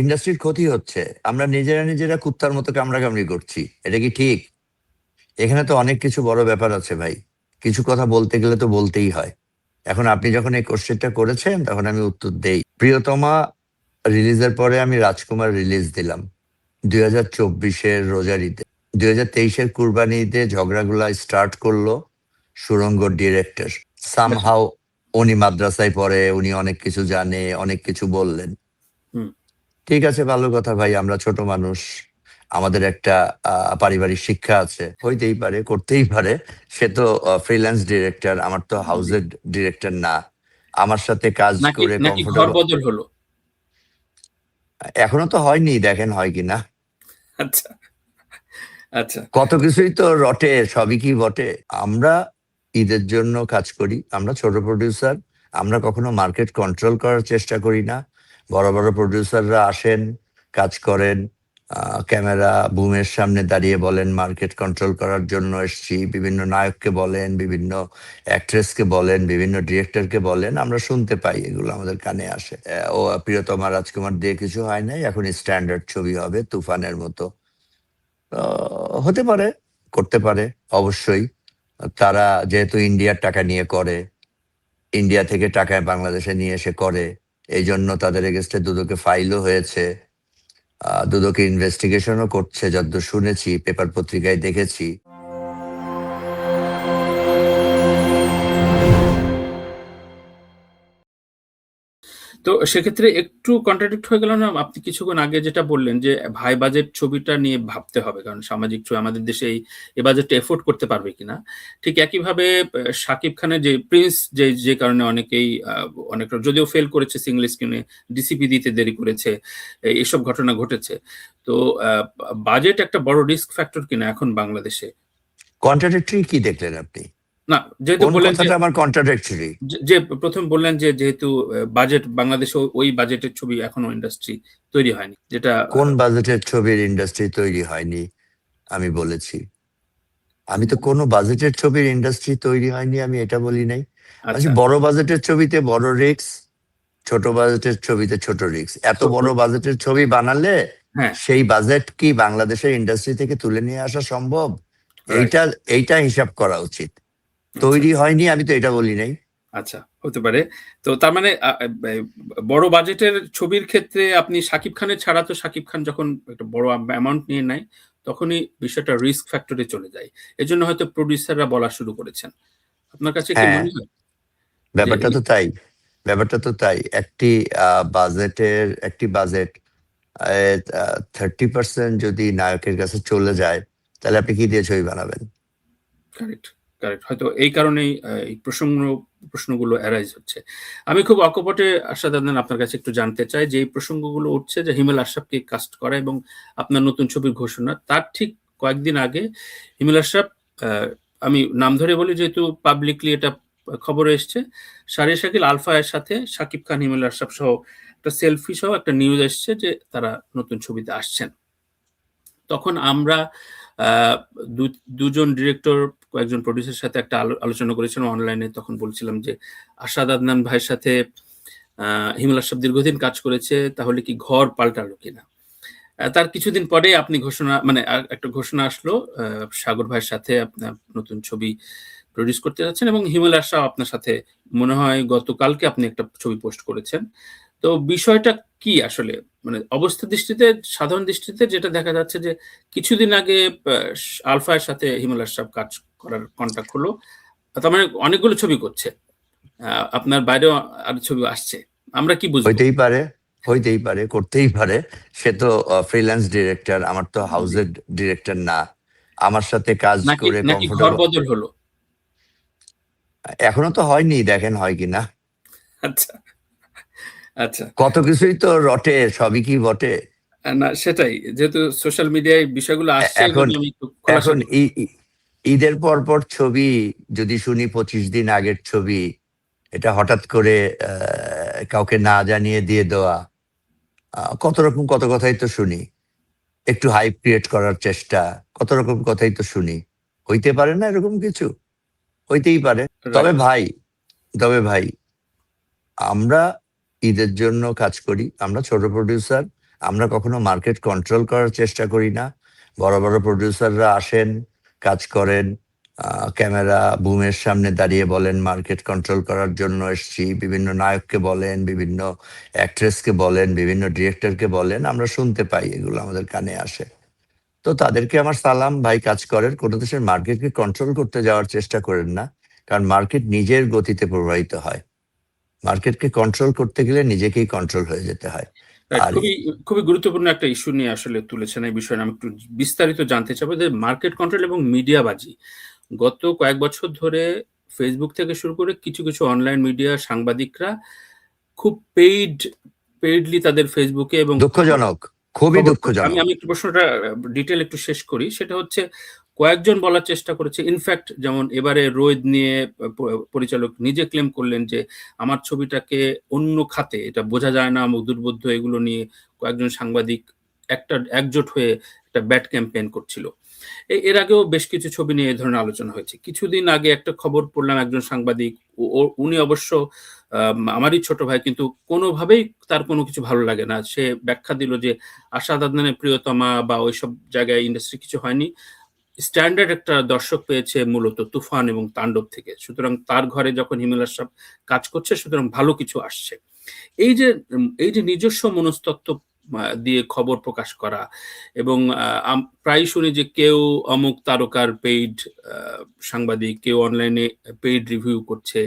ইন্ডাস্ট্রির ক্ষতি হচ্ছে, আমরা নিজেরা নিজেরা কুত্তার মতো কামড়াকামড়ি করছি, এটা কি ঠিক? এখানে তো অনেক কিছু বড় ব্যাপার আছে ভাই, কিছু কথা বলতে গেলে তো বলতেই হয়। এখন আপনি যখন এই কোশ্চেনটা করেছেন তখন আমি উত্তর দেই। প্রিয়তমা রিলিজের পরে আমি রাজকুমার রিলিজ দিলাম 2024-এর রোজার ঈদে। 2023-এর কুরবানি ঈদে ঝগড়াগুলা স্টার্ট করলো সুরঙ্গ ডিরেক্টর। সামহাও উনি মাদ্রাসায় পড়ে, উনি অনেক কিছু জানে, অনেক কিছু বললেন। ঠিক আছে, ভালো কথা ভাই, আমরা ছোট মানুষ, আমাদের একটা পারিবারিক শিক্ষা আছে, হইতেই পারে, করতেই পারে। সে তো ফ্রিল্যান্স ডিরেক্টর, আমার তো হাউসের ডিরেক্টর না। আমার সাথে কাজ করে নাকি ঘর কমফোর্টেবল বদল হলো? এখনো তো হয়নি, দেখেন হয় কিনা। আচ্ছা আচ্ছা, কত কিছুই তো রটে, সবই কি বটে। আমরা ঈদের জন্য কাজ করি, আমরা ছোট প্রডিউসার, আমরা কখনো মার্কেট কন্ট্রোল করার চেষ্টা করি না। বড় বড় প্রডিউসাররা আসেন, কাজ করেন, ক্যামেরা বুমের সামনে দাঁড়িয়ে বলেন মার্কেট কন্ট্রোল করার জন্য এসছি। বিভিন্ন নায়ককে বলেন, বিভিন্ন অ্যাক্ট্রেসকে বলেন, বিভিন্ন ডিরেক্টরকে বলেন, আমরা শুনতে পাই, এগুলো আমাদের কানে আসে। ও প্রিয়তমা রাজকুমার দিয়ে কিছু হয় নাই, এখন স্ট্যান্ডার্ড ছবি হবে তুফানের মতো। হতে পারে, করতে পারে, অবশ্যই। তারা যেহেতু ইন্ডিয়ার টাকা নিয়ে করে, ইন্ডিয়া থেকে টাকায় বাংলাদেশে নিয়ে এসে করে, এই জন্য তাদের এগেস্টে দুদকে ফাইলও হয়েছে, দুদকে ইনভেস্টিগেশনও করছে, যতদূর শুনেছি, পেপার পত্রিকায় দেখেছি। তো সেক্ষেত্রে একটু কন্ট্রাডিক্ট হয়ে গেল না? আপনি কিছুক্ষণ আগে যেটা বললেন যে ভাই বাজেট ছবিটা নিয়ে ভাবতে হবে, কারণ সামাজিক ছবি আমাদের দেশে এই বাজেটটা এফোর্ড করতে পারবে কিনা। ঠিক একইভাবে শাকিব খানের যে প্রিন্স, যে কারণে অনেকেই অনেক, যদিও ফেল করেছে সিঙ্গল স্ক্রিনে, ডিসিপি দিতে দেরি করেছে, এসব ঘটনা ঘটেছে। তো বাজেট একটা বড় রিস্ক ফ্যাক্টর কিনা এখন বাংলাদেশে? কন্ট্রাডিক্টরি কি দেখলেন আপনি? না, যেহেতু কোন বললেন যে কথাটা আমার কন্ট্রাডিক্টরি? যে প্রথম বললেন যে যেহেতু বাজেট বাংলাদেশে ওই বাজেটের ছবি এখনো ইন্ডাস্ট্রি তৈরি হয়নি, যেটা কোন বাজেটের ছবির ইন্ডাস্ট্রি তৈরি হয়নি আমি বলেছি? আমি তো কোনো বাজেটের ছবির ইন্ডাস্ট্রি তৈরি হয়নি আমি এটা বলি নাই। আচ্ছা, বড় বাজেটের ছবিতে বড় রিস্ক, ছোট বাজেটের ছবিতে ছোট রিস্ক। এত বড় বাজেটের ছবি বানালে হ্যাঁ, সেই বাজেট কি বাংলাদেশের ইন্ডাস্ট্রি থেকে তুলে নিয়ে আসা সম্ভব? রাইট, এইটা হিসাব করা উচিত। আচ্ছা তৈরি হয়নি আমি তো এটা বলি নাই। আচ্ছা, হতে পারে। তো তার মানে বড় বাজেটের ছবির ক্ষেত্রে আপনি শাকিব খানের ছাড়া, তো শাকিব খান যখন একটা বড় অ্যামাউন্ট নিয়ে নেয় তখনই বিষয়টা রিস্ক ফ্যাক্টরে চলে যায়। এজন্য হয়তো প্রডিউসাররা বলা শুরু করেছেন। আপনার কাছে কি হ্যাঁ, মনে হয় যে ব্যাপারটা তো তাই। ব্যাপারটা তো তাই। একটি বাজেট 30% যদি নায়কের কাছে চলে যায়, তাহলে আপনি কি দিয়ে ছবি বানাবেন? Correct, correct. হয়তো এই কারণেই এই প্রশ্নগুলো অ্যারাইজ হচ্ছে। আমি খুব অকপটে আশাদ আদনান আপনার কাছে একটু জানতে চাই যে এই প্রসঙ্গগুলো উঠছে যে হিমেল আশরাফকে কাস্ট করা এবং আপনার নতুন ছবির ঘোষণা, তার ঠিক কয়েকদিন আগে হিমেল আশরাফ, আমি নাম ধরে বলি যেহেতু পাবলিকলি এটা খবরে এসছে, সারিয়া শাকিল আলফা এর সাথে শাকিব খান, হিমেল আশরাফ সহ একটা সেলফি সহ একটা নিউজ এসছে যে তারা নতুন ছবিতে আসছেন। তখন আমরা দুজন ডিরেক্টর, কয়েকজন প্রডিউসারের সাথে একটা আলোচনা করেছিলাম অনলাইনে। তখন বলছিলাম যে আশাদ আদনান ভাইয়ের সাথে হিমেল আশরাফ দীর্ঘদিন কাজ করেছে, তাহলে কি ঘর পাল্টালো কিনা। তার কিছুদিন পরে আপনি একটা ঘোষণা আসলো, সাগর ভাইয়ের সাথে আপনার নতুন ছবি প্রডিউস করতে যাচ্ছেন, এবং হিমেল আশরাফ আপনার সাথে মনে হয় গতকালকে আপনি একটা ছবি পোস্ট করেছেন। তো বিষয়টা কি আসলে, মানে অবস্থা দৃষ্টিতে, সাধারণ দৃষ্টিতে যেটা দেখা যাচ্ছে যে কিছুদিন আগে আলফায়ের সাথে হিমেল আশরাফ কাজ করার কন্ট্রাক্ট হলো, তার মানে অনেকগুলো ছবি করছে, আপনার বাইরেও আর ছবি আসছে, আমরা কি বুঝবো? হইতেই পারে, করতেই পারে। সে তো ফ্রিল্যান্স ডিরেক্টর, আমার তো হাউসের ডিরেক্টর না। আমার সাথে কাজ করে নাকি ঘর কমফোর্টেবল বদল হলো? এখনো তো হয়নি, দেখেন হয় কিনা। আচ্ছা আচ্ছা, কত কিছুই তো রটে, সবই কি বটে। না সেটাই, যেহেতু সোশ্যাল মিডিয়ায় বিষয়গুলো আসছে, এই এখন জন্য আমি একটু খোলাসা এখন করছি। ঈদের পর পর ছবি যদি শুনি, 25 দিন আগের ছবি, এটা হঠাৎ করে কাউকে না জানিয়ে দিয়ে দেওয়া, কত রকম কত কথাই তো শুনি। একটু হাইপ ক্রিয়েট করার চেষ্টা, কত রকম কথাই তো শুনি। হইতে পারে না এরকম কিছু? হইতেই পারে। তবে রাইট, ভাই তবে ভাই আমরা ঈদের জন্য কাজ করি, আমরা ছোট প্রডিউসার, আমরা কখনো মার্কেট কন্ট্রোল করার চেষ্টা করি না। বড় বড় প্রডিউসাররা আসেন, কাজ করেন, ক্যামেরা বুমের সামনে দাঁড়িয়ে বলেন মার্কেট কন্ট্রোল করার জন্য এসছি, বিভিন্ন নায়ককে বলেন, বিভিন্ন অ্যাক্ট্রেসকে বলেন, বিভিন্ন ডিরেক্টরকে বলেন, আমরা শুনতে পাই, এগুলো আমাদের কানে আসে। তো তাদেরকে আমার সালাম, ভাই কাজ করেন, কোনো দেশের মার্কেটকে কন্ট্রোল করতে যাওয়ার চেষ্টা করেন না, কারণ মার্কেট নিজের গতিতে প্রবাহিত হয়। মার্কেটকে কন্ট্রোল করতে গেলে নিজেকেই কন্ট্রোল হয়ে যেতে হয়। রাইট, আর খুবই গুরুত্বপূর্ণ একটা ইস্যু নিয়ে আসলে তুলেছেন এই বিষয়ে আমি একটু বিস্তারিত জানতে চাবো যে মার্কেট কন্ট্রোল এবং মিডিয়াবাজি গত কয়েক বছর ধরে ফেসবুক থেকে শুরু করে কিছু অনলাইন মিডিয়া সাংবাদিকরা খুব পেইডলি তাদের ফেসবুকে এবং দুঃখজনক, খুবই দুঃখজনক। আমি একটু প্রশ্নটা ডিটেল একটু শেষ করি। সেটা হচ্ছে কয়েকজন বলার চেষ্টা করেছে, ইনফ্যাক্ট যেমন এবারে রোয়েদ নিয়ে পরিচালক নিজে ক্লেম করলেন যে আমার ছবিটাকে অন্য খাতে, এটা বোঝা যায় না, দুর্বোধ্য, এগুলো নিয়ে কয়েকজন সাংবাদিক একজোট হয়ে একটা ব্যাড ক্যাম্পেইন করছিল। এর আগেও বেশ কিছু ছবি নিয়ে এই ধরনের আলোচনা হয়েছে। কিছুদিন আগে একটা খবর পড়লাম, একজন সাংবাদিক, উনি অবশ্য আমারই ছোট ভাই, কিন্তু কোনোভাবেই তার কোনো কিছু ভালো লাগে না। সে ব্যাখ্যা দিল যে আশাদ আদনানের প্রিয়তমা বা ওইসব জায়গায় ইন্ডাস্ট্রি কিছু হয়নি, স্ট্যান্ডার্ড একটা দর্শক পেয়েছে মূলত তুফান এবং তাণ্ডব থেকে, সুতরাং তার ঘরে যখন হিমেল আশরাফ কাজ করছে সুতরাং ভালো কিছু আসছে। এই যে নিজস্ব মনস্তত্ত্ব দিয়ে খবর প্রকাশ করা, এবং প্রায় শুনি যে কেউ অমুক তারকার পেইড সাংবাদিক, কেউ অনলাইনে পেইড রিভিউ করছে,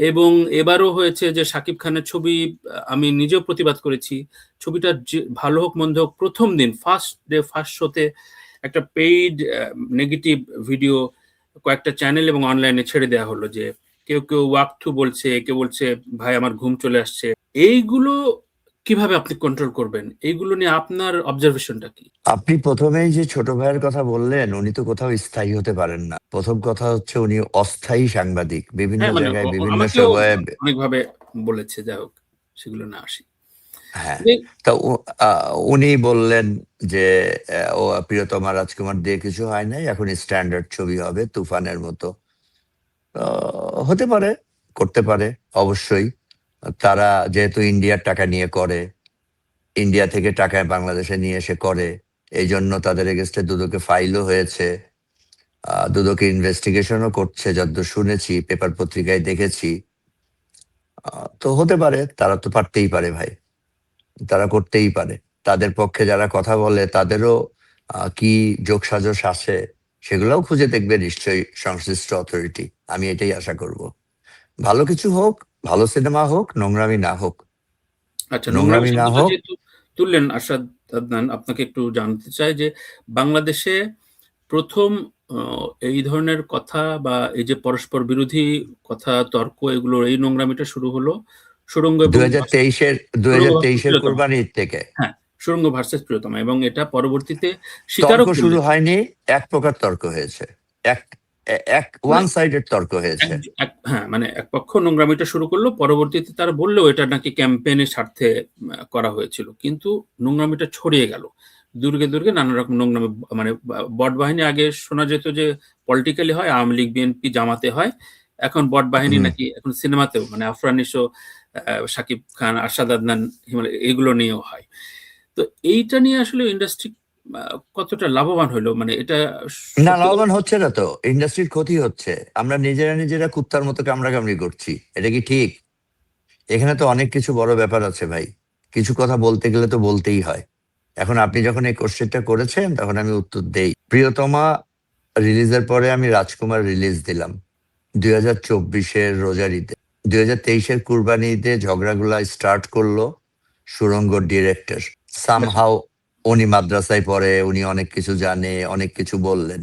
এবং এবারও হয়েছে যে শাকিব খানের ছবি, আমি নিজেও প্রতিবাদ করেছি, ছবিটা যে ভালো হোক মন্দ হোক, প্রথম দিন ফার্স্ট শোতে একটা পেইড নেগেটিভ ভিডিও কয়েকটা চ্যানেল এবং অনলাইনে ছেড়ে দেওয়া হলো, যে কেউ ওয়াক থ্রু বলছে, কেউ বলছে ভাই আমার ঘুম চলে আসছে। এইগুলো কিভাবে আপনি কন্ট্রোল করবেন? এইগুলো নিয়ে আপনার অবজারভেশনটা কি? আপনি প্রথমেই যে ছোট ভাইয়ের কথা বললেন, উনি তো কোথাও স্থায়ী হতে পারেন না। প্রথম কথা হচ্ছে উনি অস্থায়ী সাংবাদিক, বিভিন্ন হ্যাঁ, মানে জায়গায় বিভিন্ন আমাকেও সময়ে। অনেকভাবে বলেছে, যাই হোক সেগুলো না আসি। হ্যাঁ, তা উনি বললেন যে ও প্রিয়তমা রাজকুমার দিয়ে কিছু হয় নাই, এখন স্ট্যান্ডার্ড ছবি হবে তুফানের মতো। হতে পারে, করতে পারে, অবশ্যই। তারা যেহেতু ইন্ডিয়ার টাকা নিয়ে করে, ইন্ডিয়া থেকে টাকায় বাংলাদেশে নিয়ে এসে করে, এই জন্য তাদের এগেস্টে দুদকে ফাইলও হয়েছে, দুদকে ইনভেস্টিগেশনও করছে, যতদূর শুনেছি, পেপার পত্রিকায় দেখেছি। তো হতে পারে, তারা তো পারতেই পারে ভাই, তারা করতেই পারে। তাদের পক্ষে যারা কথা বলে তাদেরও কি যোগসাজশ আছে, সেগুলোও খুঁজে দেখবে নিশ্চয়ই সংশ্লিষ্ট অথরিটি। আমি এটাই আশা করব, ভালো কিছু হোক, ভালো সিনেমা হোক, নোংরামি না হোক। আচ্ছা, নোংরামি নোংরামি না শব্দটা হোক। যেহেতু তুললেন আরশাদ আদনান, আপনাকে একটু জানতে চাই যে বাংলাদেশে প্রথম এই ধরনের কথা বা এই যে পরস্পর বিরোধী কথা, তর্ক, এগুলো, এই নোংরামিটা শুরু হলো সুড়ঙ্গ এবং 2023-এর প্রিয়তমা। কোরবানির থেকে। হ্যাঁ, সুড়ঙ্গ ভার্সেস প্রিয়তমা, এবং এটা পরবর্তীতে স্বীকারও তর্ক শুরু করলেন। হয়নি, এক প্রকার তর্ক হয়েছে, এক এক ওয়ান সাইডেড তর্ক হয়েছে। হ্যাঁ, মানে এক পক্ষ নোংরামিটা শুরু করলো, পরবর্তীতে তারা বললেও এটা নাকি ক্যাম্পেইনের স্বার্থে করা হয়েছিল, কিন্তু নোংরামিটা ছড়িয়ে গেল দুর্গে নানা রকম নোংরামি। মানে বট বাহিনী আগে শোনা যেত যে পলিটিক্যালি হয়, আওয়ামী লীগ বিএনপি জামাতে হয়, এখন বট বাহিনী নাকি এখন সিনেমাতেও, মানে আফরানিসো, শাকিব খান, আরশাদ আদনান, এগুলো নিয়েও হয়। তো এইটা নিয়ে আসলে ইন্ডাস্ট্রি কতটা লাভবান হলো, মানে এটা না, সত্যি লাভবান হচ্ছে না তো, ইন্ডাস্ট্রির ক্ষতি হচ্ছে। আমরা নিজেরা কুত্তার মতো কামড়াকামড়ি করছি, এটা কি ঠিক? এখানে তো অনেক কিছু বড় ব্যাপার আছে ভাই, কিছু কথা বলতে গেলে তো বলতেই হয়। এখন আপনি যখন এই কোশ্চেনটা করেছেন তখন আমি উত্তর দেই। প্রিয়তমা রিলিজের পরে আমি রাজকুমার রিলিজ দিলাম 2024-এর রোজার ঈদে। 2023-এর কুরবানি ঈদে ঝগড়াগুলা স্টার্ট করলো সুরঙ্গ ডিরেক্টর। সামহাও উনি মাদ্রাসায় পড়ে, উনি অনেক কিছু জানে, অনেক কিছু বললেন।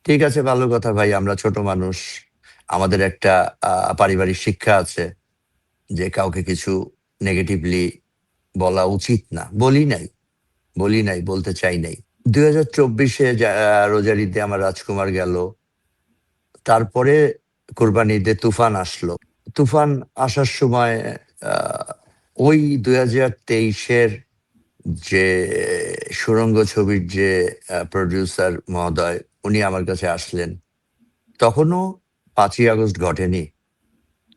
ঠিক আছে, ভালো কথা ভাই, আমরা ছোট মানুষ, আমাদের একটা পারিবারিক শিক্ষা আছে যে কাউকে কিছু নেগেটিভলি বলা উচিত না। বলি নাই, বলতে চাই নাই। 2024-এ রোজার ঈদে আমার রাজকুমার গেল, তারপরে কোরবানি ঈদে তুফান আসলো। তুফান আসার সময় ওই 2023-এর যে সুরঙ্গ ছবির যে প্রডিউসার মহোদয়, উনি আমার কাছে আসলেন। তখনও 5ই আগস্ট ঘটেনি,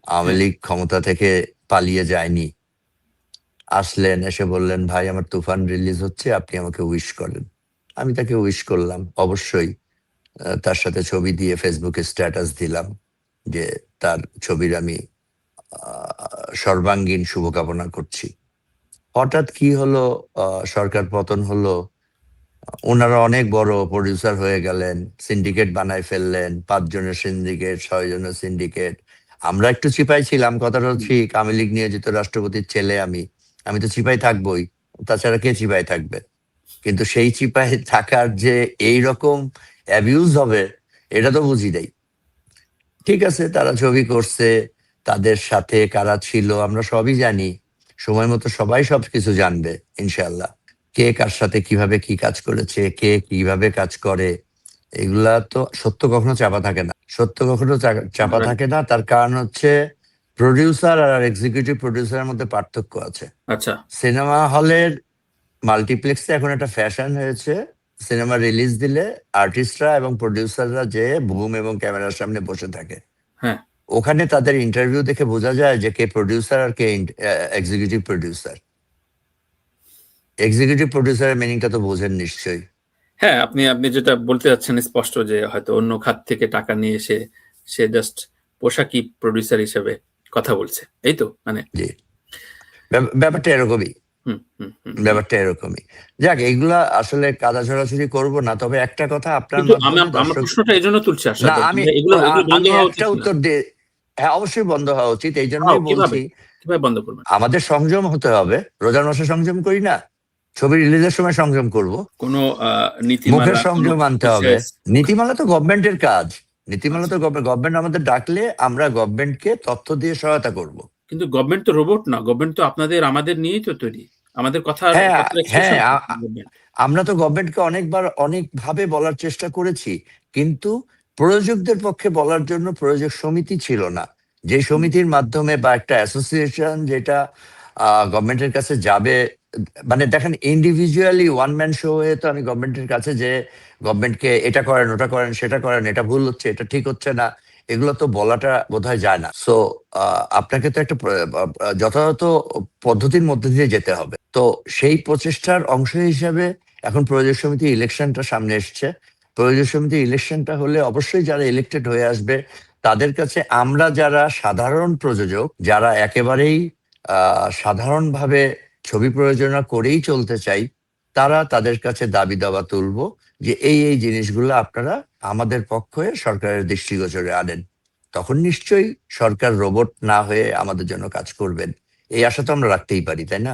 আওয়ামী লীগ ক্ষমতা থেকে পালিয়ে যায়নি। আসলেন, এসে বললেন, "ভাই আমার তুফান রিলিজ হচ্ছে, আপনি আমাকে উইশ করেন।" আমি তাকে উইশ করলাম। অবশ্যই তার সাথে ছবি দিয়ে ফেসবুকে স্ট্যাটাস দিলাম যে তার ছবির আমি আ সর্বাঙ্গীন শুভকামনা করছি। হঠাৎ কি হলো, সরকার পতন হলো। উনারা অনেক বড় প্রোডিউসার হয়ে গেলেন। সিন্ডিকেট বানায় ফেললেন। ৫ জনের সিন্ডিকেট, ৬ জনের সিন্ডিকেট। আমরা একটু চিপায় ছিলাম, কথাটা হুম, ঠিক। আওয়ামী লীগ নিয়োজিত রাষ্ট্রপতির ছেলে আমি। আমি তো চিপায় থাকবোই। তাছাড়া কে চিপায় থাকবে? কিন্তু সেই চিপায় থাকার যে এইরকম অ্যাবিউজ হবে, এটা তো বুঝি নাই। ঠিক আছে, তারা ছবি করছে, তাদের সাথে কারা ছিল আমরা সবই জানি। সময় মতো সবাই সবকিছু জানবে ইনশাআল্লাহ। কে কার সাথে কিভাবে কি কাজ করেছে, কে কিভাবে কাজ করে, এগুলা তো সত্য কখনো চাপা থাকে না। সত্য কখনো চাপা রাইট। থাকে না। তার কারণ হচ্ছে প্রোডিউসার আর এক্সিকিউটিভ প্রোডিউসারের মধ্যে পার্থক্য আছে। আচ্ছা, সিনেমা হলের মাল্টিপ্লেক্সে এখন একটা ফ্যাশন হয়েছে। সিনেমা রিলিজ দিলে আর্টিস্টরা এবং প্রোডিউসাররা যেয়ে বুম এবং ক্যামেরার সামনে বসে থাকে। হ্যাঁ, ওখানে তাদের ইন্টারভিউ দেখে বোঝা যায় যে কে প্রোডিউসার আর কে এক্সিকিউটিভ প্রোডিউসার। এক্সিকিউটিভ প্রোডিউসারের মিনিংটা তো বোঝেন নিশ্চয়ই। হ্যাঁ, আপনি আপনি যেটা বলতে চাচ্ছেন স্পষ্ট যে হয়তো অন্য খাত থেকে টাকা নিয়ে এসে সে জাস্ট পোশাকি প্রোডিউসার হিসেবে কথা বলছে। এই তো? মানে জি, ব্যাপারটা এরকমই। হুম, হুম, হুম, হুম। ব্যাপারটা এরকমই। যাক, এগুলা আসলে কাদা ছড়াছড়ি করব না। তবে একটা কথা আপনার কিন্তু মাধ্যমে আমার দর্শক। প্রশ্নটা এজন্য তুলছি না, আশাদ। আমি এগুলো এগুলো বন্ধ আমি হওয়া উচিত একটা কিনা? উত্তর দিয়ে। হ্যাঁ, অবশ্যই বন্ধ হওয়া উচিত। হাও এইজন্যই কিভাবে? বলছি, কিভাবে বন্ধ করবেন? আমাদের সংযম হতে হবে। রোজার মাসে সংযম করি না? ছবি রিলিজের সময় সংযম করব। কোন আ মুখের নীতিমালা, কোন সংযম আনতে হবে। প্রসেস নীতিমালা তো গভর্নমেন্টের কাজ। নীতিমালা আচ্ছা। তো গভর্নমেন্ট আমাদের ডাকলে আমরা গভর্নমেন্টকে তথ্য দিয়ে সহায়তা করব। কিন্তু গভর্নমেন্ট তো রোবট না। গভর্নমেন্ট তো আপনাদের আমাদের নিয়েই তো তৈরি। আমাদের হ্যাঁ, কথার হ্যাঁ, এক্সপ্রেশন তো গভর্নমেন্ট। আমরা তো গভর্নমেন্টকে অনেকবার অনেকভাবে বলার চেষ্টা করেছি। কিন্তু প্রযোজকদের পক্ষে বলার জন্য প্রযোজক সমিতি ছিল না। যে হুম, সমিতির মাধ্যমে বা একটা অ্যাসোসিয়েশন যেটা গভর্নমেন্টের কাছে যাবে, মানে দেখেন, ইন্ডিভিজুয়ালি ওয়ান ম্যান শো হয়ে তো আমি গভর্নমেন্টের কাছে যে গভর্নমেন্টকে এটা করেন, ওটা করেন, সেটা করেন, এটা ভুল হচ্ছে, এটা ঠিক হচ্ছে না, এগুলো তো বলাটা বোধহয় যায় না। সো আপনাকে তো একটা যথাযথ পদ্ধতির মধ্যে দিয়ে যেতে হবে। তো সেই প্রচেষ্টার অংশ হিসেবে এখন প্রযোজক সমিতি ইলেকশনটা সামনে এসছে। প্রযোজক সমিতি ইলেকশনটা হলে অবশ্যই যারা ইলেক্টেড হয়ে আসবে তাদের কাছে আমরা যারা সাধারণ প্রযোজক, যারা একেবারেই সাধারণভাবে ছবি প্রযোজনা করেই চলতে চাই, তারা তাদের কাছে দাবি দাওয়া তুলবো যে এই জিনিসগুলো আপনারা আমাদের পক্ষ হয়ে সরকারের দৃষ্টিগোচরে আনেন। তখন নিশ্চয়ই সরকার রোবট না হয়ে আমাদের জন্য কাজ করবেন। এই আশা তো আমরা রাখতেই পারি, তাই না?